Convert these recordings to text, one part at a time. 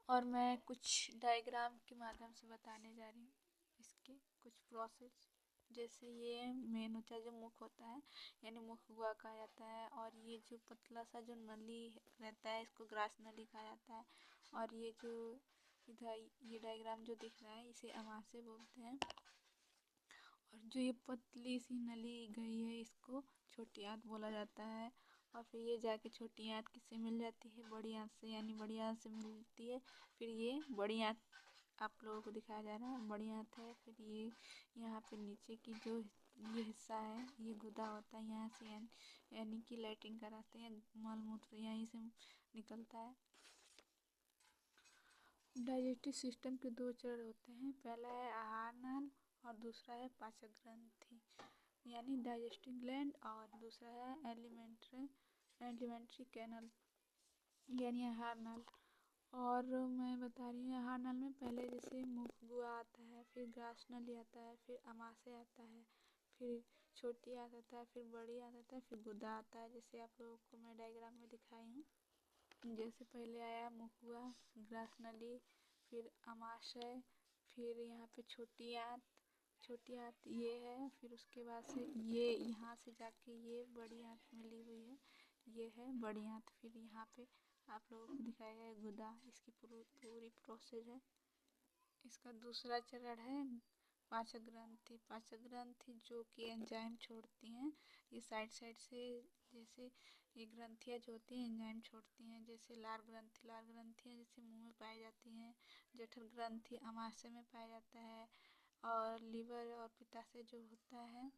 और मैं कुछ डायग्राम के माध्यम से बताने जा रही हूँ इसके कुछ प्रोसेस। जैसे ये मेन होता है जो मुख होता है, यानी मुख गुहा कहा जाता है। और ये जो पतला सा जो नली रहता है इसको ग्रास नली कहा जाता है। और ये जो इधर ये डायग्राम जो दिख रहा है इसे अमाशय बोलते हैं। और जो ये पतली सी नली गई है इसको छोटी आंत बोला जाता है। और फिर ये जाके छोटी आंत किससे मिल जाती है, बड़ी आंत से, यानी बड़ी आंत से मिलती है। फिर ये बड़ी आंत आप लोगों को दिखाया जा रहा है, बड़ी आंत है। फिर ये यहाँ पे नीचे की जो ये हिस्सा है ये गुदा होता है, यहाँ से यानी कि लैट्रिन का रास्ता या मल मूत्र यहीं से निकलता है। डाइजेस्टिव सिस्टम के दो चरण होते हैं, पहला है आहार नाल और दूसरा है पाचक ग्रंथि यानी डाइजेस्टिव ग्लैंड, और दूसरा है एलिमेंट्री कैनल यानी आहार नाल। और मैं बता रही हूँ आहार नाल में पहले जैसे मुख गुहा आता है, फिर ग्रास नली आता है, फिर अमाशय आता है, फिर छोटी आंत आता है, फिर बड़ी आंत आता है, फिर गुदा आता है। जैसे आप लोगों को मैं डायग्राम में दिखाई हूँ। जैसे पहले आया मुख गुहा, ग्रास नली, फिर अमाशय, फिर यहाँ पे छोटी आंत ये है। फिर उसके बाद से ये यहाँ से जाके ये बड़ी आंत मिली हुई है, ये है बड़ी आंत। फिर यहाँ पे आप लोगों को दिखाया गया है गुदा, इसकी पूरी प्रोसेस है। इसका दूसरा चरण है पाचक ग्रंथि। पाचक ग्रंथि जो कि एंजाइम छोड़ती हैं, ये साइड से जैसे ये ग्रंथियाँ जो होती हैं एंजाइम छोड़ती हैं। जैसे लार ग्रंथियाँ जैसे मुंह में पाई जाती हैं। जठर ग्रंथि अमाशय में पाया जाता है। और लीवर और पित्ताशय जो होता है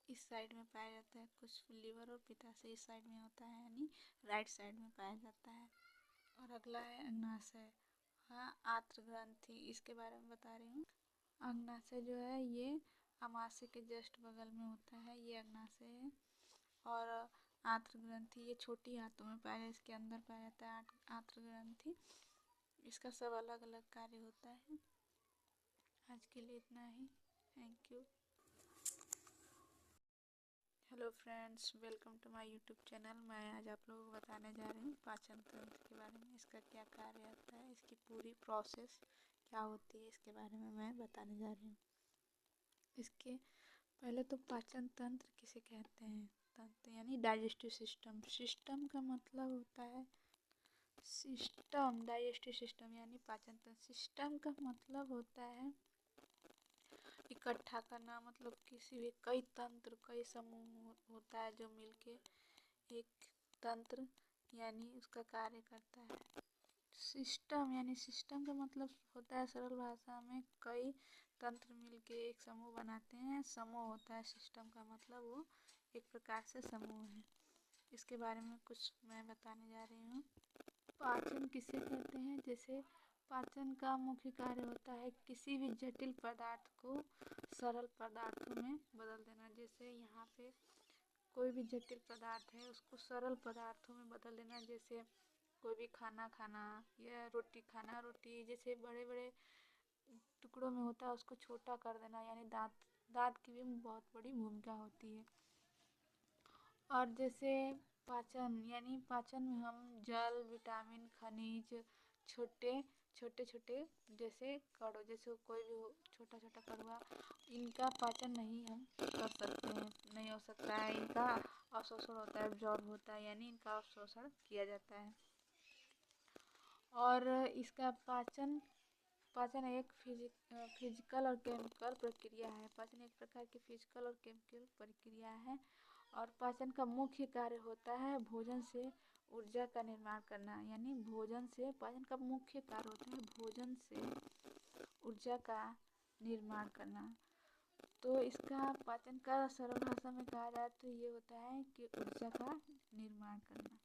इस साइड में पाया जाता है। कुछ लीवर और पित्ताशय इस साइड में होता है, यानी राइट साइड में पाया जाता है। और अगला है अग्नाशय। हाँ, आत्र ग्रंथि, इसके बारे में बता रही हूँ। अग्नाशय जो है ये अमाशय के जस्ट बगल में होता है, ये अग्नाशय है। और आत्र ग्रंथि ये छोटी आंतों में पाया, इसके अंदर पाया जाता है आत्र ग्रंथि। इसका सब अलग अलग कार्य होता है। आज के लिए इतना ही, thank you. Hello friends, welcome to my YouTube channel. मैं आज आप लोगों को बताने जा रही हूँ पाचन तंत्र के बारे में, इसका क्या कार्य होता है, इसकी पूरी प्रोसेस क्या होती है, इसके बारे में मैं बताने जा रही हूँ। इसके पहले तो पाचन तंत्र किसे कहते हैं, तंत्र यानी डाइजेस्टिव सिस्टम। सिस्टम का मतलब होता है सिस्टम, डाइजेस्टिव सिस्टम यानी पाचन तंत्र। सिस्टम का मतलब होता है इकट्ठा करना, मतलब किसी भी कई तंत्र कई समूह होता है जो मिलके एक तंत्र यानी उसका कार्य करता है। सिस्टम यानी सिस्टम का मतलब होता है सरल भाषा में कई तंत्र मिलके एक समूह बनाते हैं, समूह होता है सिस्टम का मतलब, वो एक प्रकार से समूह है। इसके बारे में कुछ मैं बताने जा रही हूँ। पाचन किसे कहते हैं, जैसे पाचन का मुख्य कार्य होता है किसी भी जटिल पदार्थ को सरल पदार्थों में बदल देना। जैसे यहाँ पे कोई भी जटिल पदार्थ है उसको सरल पदार्थों में बदल देना। जैसे कोई भी खाना खाना या रोटी खाना, रोटी जैसे बड़े बड़े टुकड़ों में होता है उसको छोटा कर देना, यानी दांत की भी बहुत बड़ी भूमिका होती है। और जैसे पाचन यानी पाचन में हम जल, विटामिन, खनिज, छोटे छोटे जैसे कड़ों, जैसे कोई भी छोटा छोटा कड़वा, इनका पाचन नहीं हम कर सकते हैं, नहीं हो सकता है। इनका अवशोषण होता है, एब्जॉर्ब होता है, यानी इनका अवशोषण किया जाता है। और इसका पाचन एक फिजिकल और केमिकल प्रक्रिया है। पाचन एक प्रकार की फिजिकल और केमिकल प्रक्रिया है। और पाचन का मुख्य कार्य होता है भोजन से ऊर्जा का निर्माण करना, यानी भोजन से पाचन का मुख्य कार्य होता है भोजन से ऊर्जा का निर्माण करना। तो इसका पाचन का सरल भाषा में कहा जाए तो ये होता है कि ऊर्जा का निर्माण करना।